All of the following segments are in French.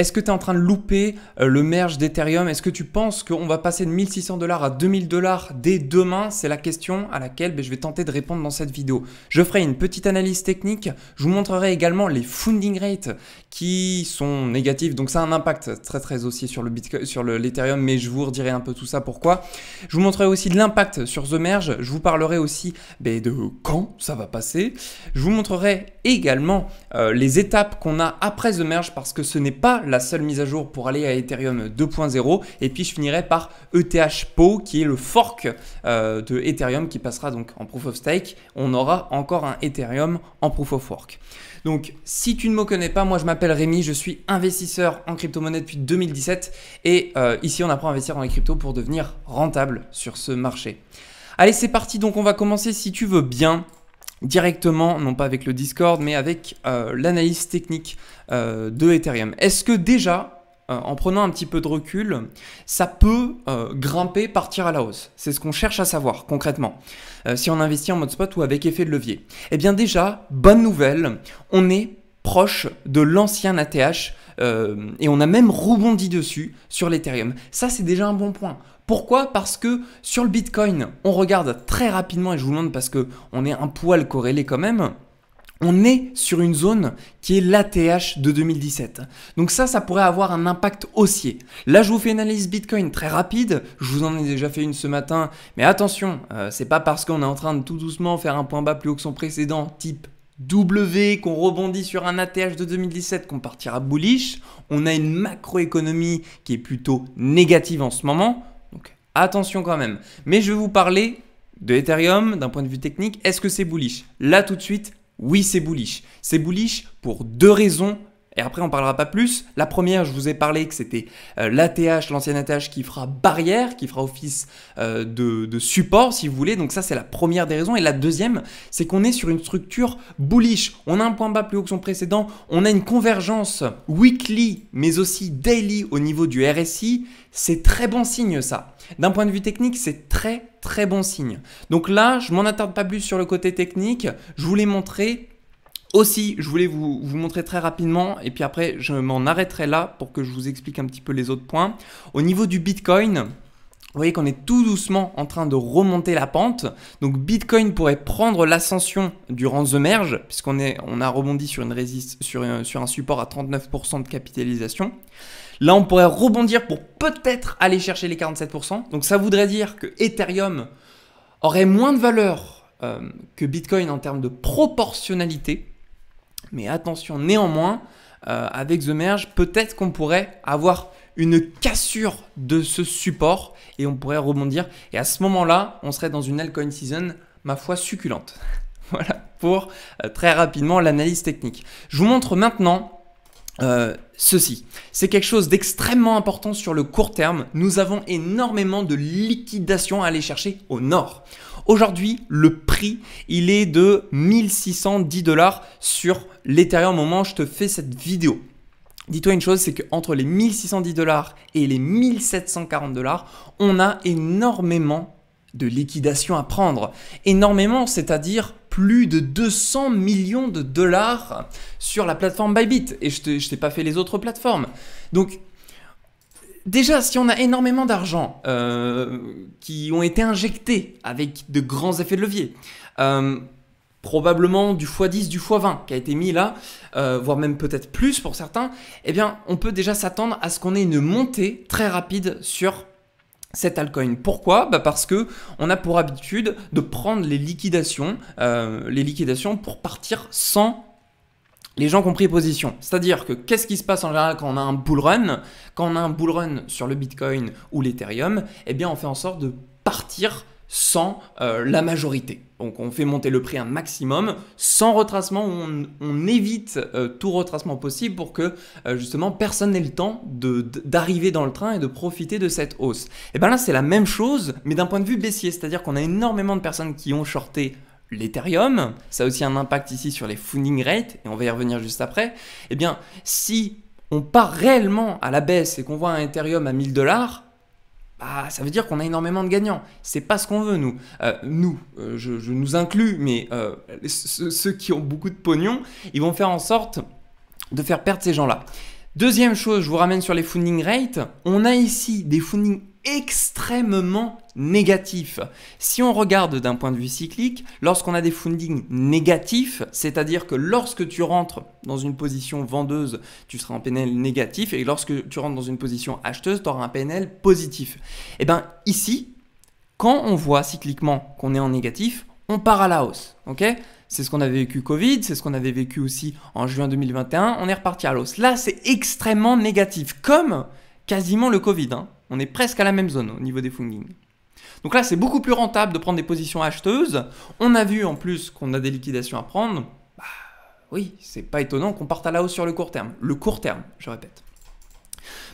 Est-ce que tu es en train de louper le merge d'Ethereum? Est-ce que tu penses qu'on va passer de 1600 $ à 2000 $ dès demain? C'est la question à laquelle je vais tenter de répondre dans cette vidéo. Je ferai une petite analyse technique. Je vous montrerai également les funding rates qui sont négatifs. Donc ça a un impact très haussier sur le Bitcoin, sur l'Ethereum, mais je vous redirai un peu tout ça pourquoi. Je vous montrerai aussi de l'impact sur The Merge. Je vous parlerai aussi de quand ça va passer. Je vous montrerai également les étapes qu'on a après The Merge parce que ce n'est pas la seule mise à jour pour aller à Ethereum 2.0. Et puis je finirai par ETH-PO qui est le fork de Ethereum qui passera donc en Proof of Stake. On aura encore un Ethereum en Proof of Work. Donc si tu ne me connais pas, moi je m'appelle Rémi, je suis investisseur en crypto-monnaie depuis 2017 et ici on apprend à investir dans les cryptos pour devenir rentable sur ce marché. Allez, c'est parti, donc on va commencer si tu veux bien directement, non pas avec le Discord, mais avec l'analyse technique de Ethereum. Est-ce que déjà, en prenant un petit peu de recul, ça peut grimper, partir à la hausse? C'est ce qu'on cherche à savoir concrètement, si on investit en mode spot ou avec effet de levier. Eh bien déjà, bonne nouvelle, on est proche de l'ancien ATH et on a même rebondi dessus sur l'Ethereum. Ça, c'est déjà un bon point. Pourquoi? Parce que sur le Bitcoin, on regarde très rapidement, et je vous le montre parce qu'on est un poil corrélé quand même, on est sur une zone qui est l'ATH de 2017. Donc ça pourrait avoir un impact haussier. Là, je vous fais une analyse Bitcoin très rapide. Je vous en ai déjà fait une ce matin. Mais attention, c'est pas parce qu'on est en train de tout doucement faire un point bas plus haut que son précédent, type W, qu'on rebondit sur un ATH de 2017, qu'on partira bullish. On a une macroéconomie qui est plutôt négative en ce moment. Donc attention quand même. Mais je vais vous parler de Ethereum d'un point de vue technique. Est-ce que c'est bullish? Là tout de suite, oui, c'est bullish. C'est bullish pour deux raisons. Et après, on ne parlera pas plus. La première, je vous ai parlé que c'était l'ATH, l'ancien ATH qui fera barrière, qui fera office de support, si vous voulez. Donc ça, c'est la première des raisons. Et la deuxième, c'est qu'on est sur une structure bullish. On a un point bas plus haut que son précédent. On a une convergence weekly, mais aussi daily au niveau du RSI. C'est très bon signe, ça. D'un point de vue technique, c'est très bon signe. Donc là, je ne m'en attarde pas plus sur le côté technique. Je voulais montrer... Aussi, je voulais vous montrer très rapidement et puis après, je m'en arrêterai là pour que je vous explique un petit peu les autres points. Au niveau du Bitcoin, vous voyez qu'on est tout doucement en train de remonter la pente. Donc, Bitcoin pourrait prendre l'ascension durant The Merge puisqu'on a rebondi sur, sur un support à 39% de capitalisation. Là, on pourrait rebondir pour peut-être aller chercher les 47%. Donc, ça voudrait dire que Ethereum aurait moins de valeur que Bitcoin en termes de proportionnalité. Mais attention, néanmoins, avec The Merge, peut-être qu'on pourrait avoir une cassure de ce support et on pourrait rebondir. Et à ce moment-là, on serait dans une altcoin season, ma foi, succulente. Voilà pour très rapidement l'analyse technique. Je vous montre maintenant ceci. C'est quelque chose d'extrêmement important sur le court terme. Nous avons énormément de liquidation à aller chercher au nord. Aujourd'hui, le prix, il est de 1610 $ sur l'Ethereum au moment où je te fais cette vidéo. Dis-toi une chose, c'est qu'entre les 1610 $ et les 1740 $, on a énormément de liquidation à prendre. Énormément, c'est-à-dire plus de 200 millions de dollars sur la plateforme Bybit. Et je t'ai pas fait les autres plateformes. Donc, déjà, si on a énormément d'argent qui ont été injectés avec de grands effets de levier, probablement du x10, du x20 qui a été mis là, voire même peut-être plus pour certains, eh bien, on peut déjà s'attendre à ce qu'on ait une montée très rapide sur cette altcoin. Pourquoi? Parce que on a pour habitude de prendre les liquidations pour partir sans les gens qui ont pris position. C'est-à-dire que qu'est-ce qui se passe en général quand on a un bull run? Quand on a un bull run sur le Bitcoin ou l'Ethereum, eh bien on fait en sorte de partir sans la majorité. Donc on fait monter le prix un maximum sans retracement, on évite tout retracement possible pour que justement personne n'ait le temps d'arriver dans le train et de profiter de cette hausse. Et bien là c'est la même chose mais d'un point de vue baissier, c'est-à-dire qu'on a énormément de personnes qui ont shorté l'Ethereum, ça a aussi un impact ici sur les funding rates et on va y revenir juste après. Et bien si on part réellement à la baisse et qu'on voit un Ethereum à 1000 $, ça veut dire qu'on a énormément de gagnants. C'est pas ce qu'on veut, nous. Je nous inclus, mais ceux qui ont beaucoup de pognon, ils vont faire en sorte de faire perdre ces gens-là. Deuxième chose, je vous ramène sur les funding rates. On a ici des funding extrêmement négatifs. Si on regarde d'un point de vue cyclique, lorsqu'on a des funding négatifs, c'est-à-dire que lorsque tu rentres dans une position vendeuse, tu seras en PNL négatif, et lorsque tu rentres dans une position acheteuse, tu auras un PNL positif. Et bien ici, quand on voit cycliquement qu'on est en négatif, on part à la hausse. Ok ? C'est ce qu'on avait vécu Covid, c'est ce qu'on avait vécu aussi en juin 2021, on est reparti à la hausse. Là, c'est extrêmement négatif, comme quasiment le Covid. On est presque à la même zone au niveau des funding. Donc là, c'est beaucoup plus rentable de prendre des positions acheteuses. On a vu en plus qu'on a des liquidations à prendre. Bah, oui, c'est pas étonnant qu'on parte à la hausse sur le court terme. Le court terme, je répète.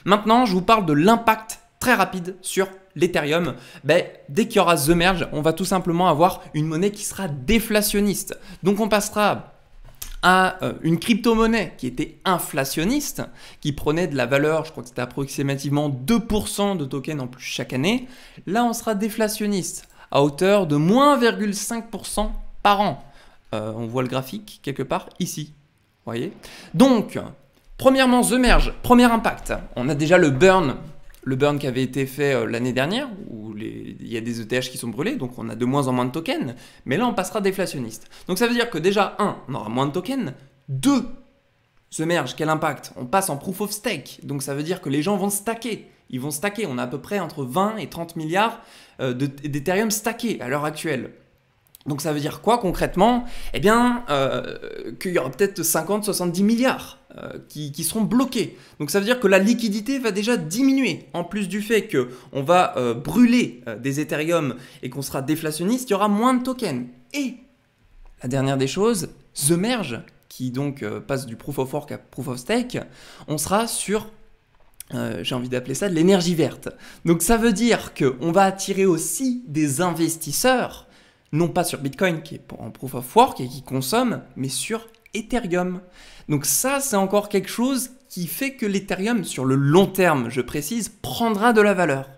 Maintenant, je vous parle de l'impact très rapide sur l'Ethereum. Dès qu'il y aura The Merge, on va tout simplement avoir une monnaie qui sera déflationniste. Donc on passera à une crypto-monnaie qui était inflationniste, qui prenait de la valeur, je crois que c'était approximativement 2% de tokens en plus chaque année. Là, on sera déflationniste à hauteur de moins 0,5% par an. On voit le graphique quelque part ici. Vous voyez ? Donc, premièrement, The Merge, premier impact. On a déjà le burn qui avait été fait l'année dernière, où il y a des ETH qui sont brûlés, donc on a de moins en moins de tokens, mais là on passera déflationniste. Donc ça veut dire que déjà, 1, on aura moins de tokens, 2, The Merge, quel impact? On passe en proof of stake, donc ça veut dire que les gens vont stacker. Ils vont stacker, on a à peu près entre 20 et 30 milliards d'Ethereum stackés à l'heure actuelle. Donc ça veut dire quoi concrètement? Eh bien, qu'il y aura peut-être 50-70 milliards qui seront bloqués. Donc ça veut dire que la liquidité va déjà diminuer. En plus du fait qu'on va brûler des Ethereum et qu'on sera déflationniste, il y aura moins de tokens. Et la dernière des choses, The Merge, qui donc passe du Proof of Work à Proof of Stake, on sera sur, j'ai envie d'appeler ça de l'énergie verte. Donc ça veut dire qu'on va attirer aussi des investisseurs, non pas sur Bitcoin qui est en Proof of Work et qui consomme, mais sur Ethereum. Donc ça, c'est encore quelque chose qui fait que l'Ethereum, sur le long terme, je précise, prendra de la valeur.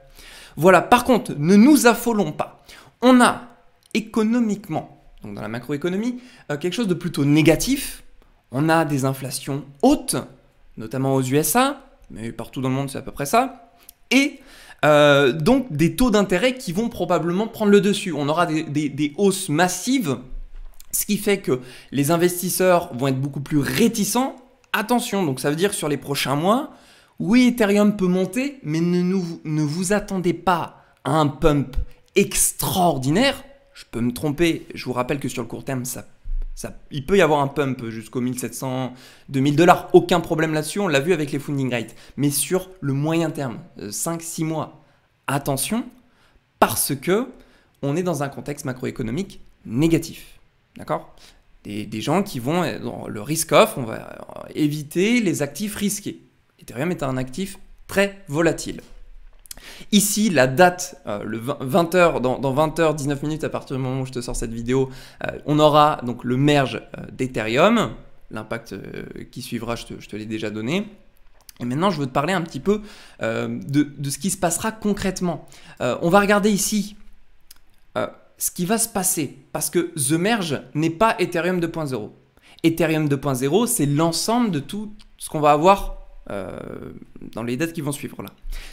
Voilà, par contre, ne nous affolons pas. On a économiquement, donc dans la macroéconomie, quelque chose de plutôt négatif. On a des inflations hautes, notamment aux USA, mais partout dans le monde, c'est à peu près ça. Et donc des taux d'intérêt qui vont probablement prendre le dessus. On aura des hausses massives, ce qui fait que les investisseurs vont être beaucoup plus réticents. Attention, donc ça veut dire que sur les prochains mois, oui, Ethereum peut monter, mais ne vous attendez pas à un pump extraordinaire. Je peux me tromper, je vous rappelle que sur le court terme, il peut y avoir un pump jusqu'aux 1700, 2000 $, aucun problème là-dessus, on l'a vu avec les funding rates. Mais sur le moyen terme, 5-6 mois, attention, parce que on est dans un contexte macroéconomique négatif. D'accord ? Des gens qui vont dans le risk-off, on va éviter les actifs risqués. Ethereum est un actif très volatile. Ici, la date, le 20h, dans 20h, 19 minutes, à partir du moment où je te sors cette vidéo, on aura donc le merge d'Ethereum. L'impact qui suivra, je te l'ai déjà donné. Et maintenant, je veux te parler un petit peu de ce qui se passera concrètement. On va regarder ici ce qui va se passer, parce que The Merge n'est pas Ethereum 2.0. Ethereum 2.0, c'est l'ensemble de tout ce qu'on va avoir dans les dates qui vont suivre là.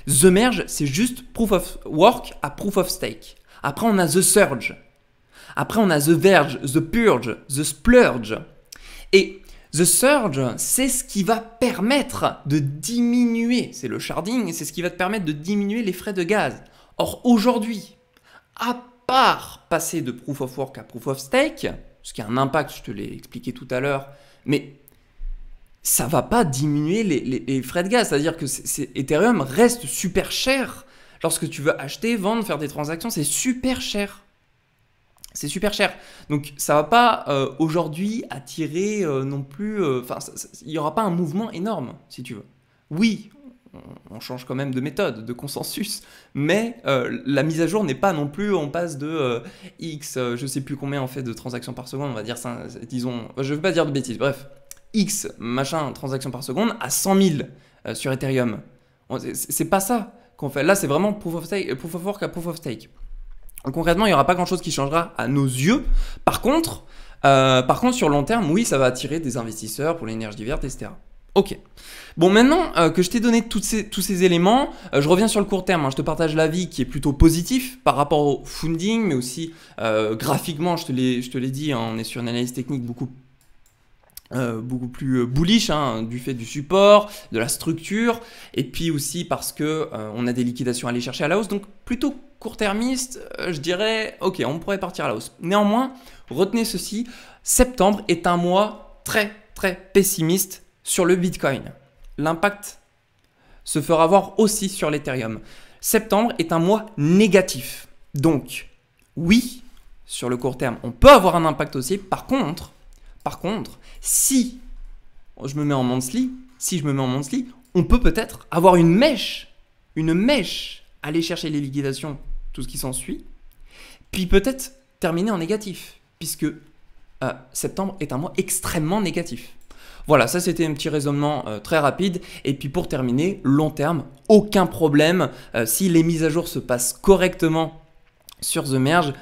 The Merge, c'est juste Proof of Work à Proof of Stake. Après, on a The Surge. Après, on a The Verge, The Purge, The Splurge. Et The Surge, c'est ce qui va permettre de diminuer, c'est le sharding, c'est ce qui va te permettre de diminuer les frais de gaz. Or, aujourd'hui, à part passer de Proof of Work à Proof of Stake, ce qui a un impact, je te l'ai expliqué tout à l'heure, mais ça va pas diminuer les frais de gaz. C'est-à-dire que Ethereum reste super cher. Lorsque tu veux acheter, vendre, faire des transactions, c'est super cher. C'est super cher. Donc ça va pas aujourd'hui attirer non plus... il n'y aura pas un mouvement énorme, si tu veux. Oui, on change quand même de méthode, de consensus, mais la mise à jour n'est pas non plus, on passe de X, je sais plus combien on fait de transactions par seconde, on va dire, disons, je ne veux pas dire de bêtises, bref, X, machin, transactions par seconde à 100 000 sur Ethereum. C'est pas ça qu'on fait. Là, c'est vraiment Proof of Work à Proof of Stake. Donc, concrètement, il n'y aura pas grand-chose qui changera à nos yeux. Par contre, sur le long terme, oui, ça va attirer des investisseurs pour l'énergie verte, etc. Ok. Bon, maintenant que je t'ai donné tous ces éléments, je reviens sur le court terme. Hein. Je te partage l'avis qui est plutôt positif par rapport au funding, mais aussi graphiquement, je te l'ai dit, hein, on est sur une analyse technique beaucoup plus bullish, hein, du fait du support, de la structure, et puis aussi parce que on a des liquidations à aller chercher à la hausse. Donc plutôt court-termiste, je dirais, ok, on pourrait partir à la hausse. Néanmoins, retenez ceci, septembre est un mois très pessimiste sur le Bitcoin. L'impact se fera voir aussi sur l'Ethereum. Septembre est un mois négatif. Donc, oui, sur le court terme, on peut avoir un impact aussi. Par contre, si je me mets en monthly, on peut peut-être avoir une mèche, aller chercher les liquidations, tout ce qui s'ensuit, puis peut-être terminer en négatif, puisque septembre est un mois extrêmement négatif. Voilà, ça c'était un petit raisonnement très rapide. Et puis pour terminer, long terme, aucun problème. Si les mises à jour se passent correctement sur The Merge,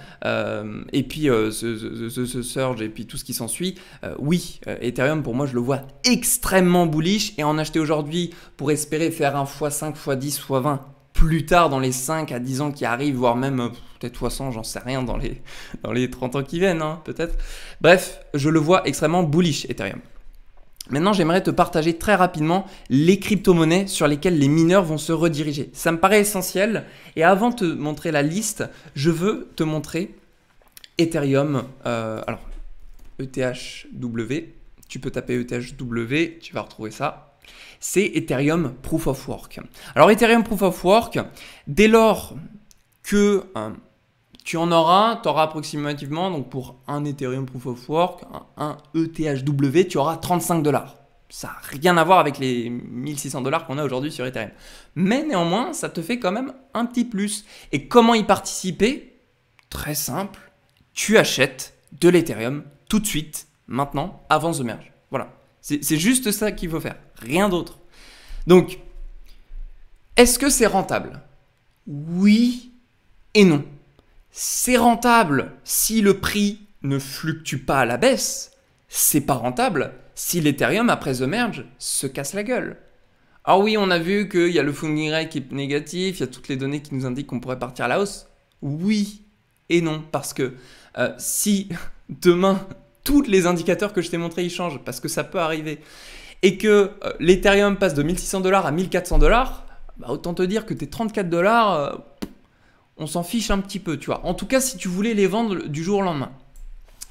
et puis ce Surge et puis tout ce qui s'ensuit, oui, Ethereum pour moi je le vois extrêmement bullish. Et en acheter aujourd'hui pour espérer faire un x5, x10, x20 plus tard dans les 5 à 10 ans qui arrivent, voire même peut-être x100, j'en sais rien, dans les 30 ans qui viennent, hein, peut-être. Bref, je le vois extrêmement bullish Ethereum. Maintenant, j'aimerais te partager très rapidement les crypto-monnaies sur lesquelles les mineurs vont se rediriger. Ça me paraît essentiel. Et avant de te montrer la liste, je veux te montrer Ethereum. Alors, ETHW. Tu peux taper ETHW, tu vas retrouver ça. C'est Ethereum Proof of Work. Alors, Ethereum Proof of Work, dès lors que tu en auras, tu auras approximativement, donc pour un Ethereum Proof of Work, un ETHW, tu auras 35 $. Ça n'a rien à voir avec les 1600 $ qu'on a aujourd'hui sur Ethereum. Mais néanmoins, ça te fait quand même un petit plus. Et comment y participer? Très simple, tu achètes de l'Ethereum tout de suite, maintenant, avant The Merge. Voilà, c'est juste ça qu'il faut faire, rien d'autre. Donc, est-ce que c'est rentable? Oui et non. C'est rentable si le prix ne fluctue pas à la baisse. C'est pas rentable si l'Ethereum, après The Merge, se casse la gueule. Ah oui, on a vu qu'il y a le funding rate qui est négatif, il y a toutes les données qui nous indiquent qu'on pourrait partir à la hausse. Oui et non, parce que si demain, tous les indicateurs que je t'ai montrés, ils changent, parce que ça peut arriver, et que l'Ethereum passe de 1600 $ à 1400 $, bah autant te dire que tes 34 $, on s'en fiche un petit peu, tu vois. En tout cas, si tu voulais les vendre du jour au lendemain.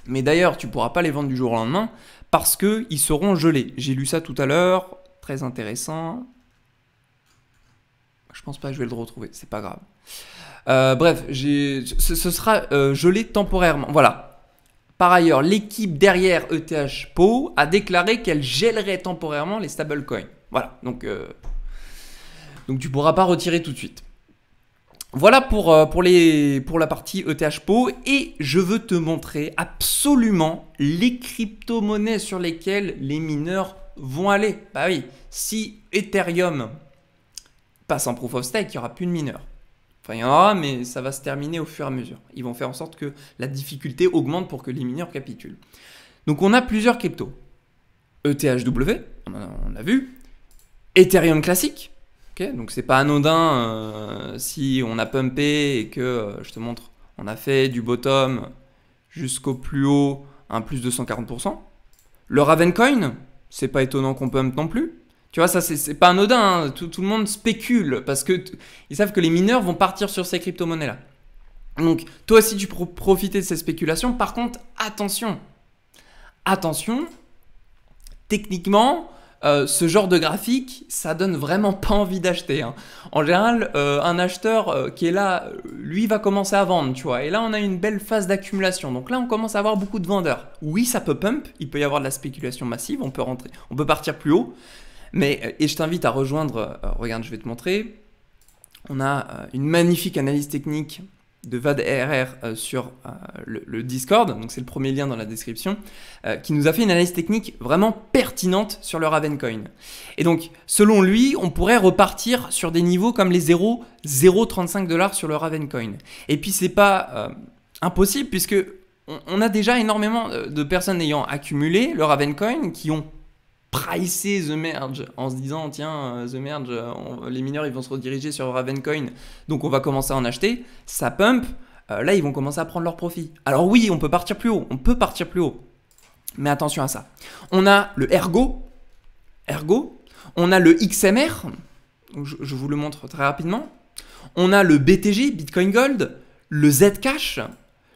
Mais d'ailleurs, tu ne pourras pas les vendre du jour au lendemain parce qu'ils seront gelés. J'ai lu ça tout à l'heure, très intéressant. Je pense pas que je vais le retrouver, c'est pas grave. Bref, ce sera gelé temporairement. Voilà. Par ailleurs, l'équipe derrière ETHPO a déclaré qu'elle gèlerait temporairement les stablecoins. Voilà, donc tu ne pourras pas retirer tout de suite. Voilà pour la partie ETHPO, et je veux te montrer absolument les crypto-monnaies sur lesquelles les mineurs vont aller. Bah oui, si Ethereum passe en Proof of Stake, il n'y aura plus de mineurs. Enfin, il y en aura, mais ça va se terminer au fur et à mesure. Ils vont faire en sorte que la difficulté augmente pour que les mineurs capitulent. Donc on a plusieurs cryptos. ETHW, on a vu. Ethereum classique. Okay, donc c'est pas anodin si on a pumpé et que, je te montre, on a fait du bottom jusqu'au plus haut un plus de 140%. Le Ravencoin, c'est pas étonnant qu'on pump non plus. Tu vois, ça c'est pas anodin, hein. Tout le monde spécule parce que ils savent que les mineurs vont partir sur ces crypto-monnaies-là. Donc toi aussi tu peux profiter de ces spéculations. Par contre, attention, techniquement, ce genre de graphique, ça donne vraiment pas envie d'acheter, hein. En général, un acheteur qui est là, lui va commencer à vendre, tu vois. Et là, on a une belle phase d'accumulation. Donc là, on commence à avoir beaucoup de vendeurs. Oui, ça peut pump, il peut y avoir de la spéculation massive, on peut partir plus haut. Mais, et je t'invite à rejoindre, regarde, je vais te montrer. On a une magnifique analyse technique de VADRR sur le Discord, donc c'est le premier lien dans la description, qui nous a fait une analyse technique vraiment pertinente sur le Ravencoin. Et donc, selon lui, on pourrait repartir sur des niveaux comme les 0,35 $ sur le Ravencoin. Et puis, c'est pas impossible, puisque on a déjà énormément de personnes ayant accumulé le Ravencoin qui ont pricer The Merge en se disant tiens, The Merge, les mineurs ils vont se rediriger sur Ravencoin, donc on va commencer à en acheter, ça pump, là ils vont commencer à prendre leur profit. Alors oui, on peut partir plus haut, mais attention à ça. On a le Ergo, on a le XMR, je vous le montre très rapidement, on a le BTG, Bitcoin Gold, le Zcash,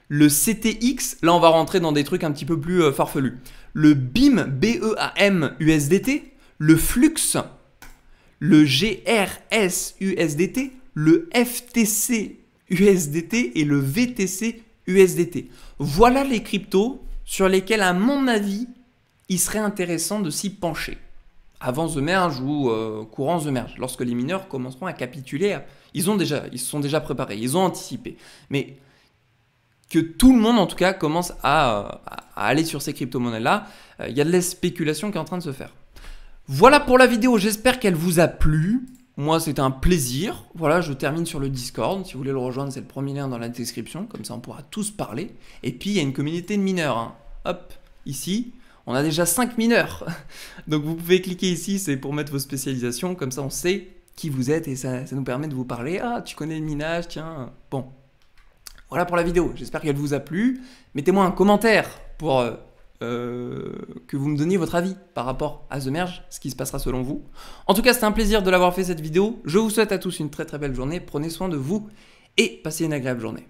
le CTX, là on va rentrer dans des trucs un petit peu plus farfelus, le BEAM, BEAM USDT, le Flux, le GRS USDT, le FTC USDT et le VTC USDT. Voilà les cryptos sur lesquels, à mon avis, il serait intéressant de s'y pencher. Avant The Merge ou courant The Merge, lorsque les mineurs commenceront à capituler, ils se sont déjà préparés, ils ont anticipé. Mais que tout le monde, en tout cas, commence à aller sur ces crypto-monnaies-là, il y a de la spéculation qui est en train de se faire. Voilà pour la vidéo, j'espère qu'elle vous a plu. Moi, c'était un plaisir. Voilà, je termine sur le Discord. Si vous voulez le rejoindre, c'est le premier lien dans la description. Comme ça, on pourra tous parler. Et puis, il y a une communauté de mineurs. Hein. Hop, ici, on a déjà 5 mineurs. Donc, vous pouvez cliquer ici, c'est pour mettre vos spécialisations. Comme ça, on sait qui vous êtes et ça nous permet de vous parler. Ah, tu connais le minage, tiens. Bon, voilà pour la vidéo. J'espère qu'elle vous a plu. Mettez-moi un commentaire pour que vous me donniez votre avis par rapport à The Merge, ce qui se passera selon vous. En tout cas, c'était un plaisir de l'avoir fait cette vidéo. Je vous souhaite à tous une très très belle journée. Prenez soin de vous et passez une agréable journée.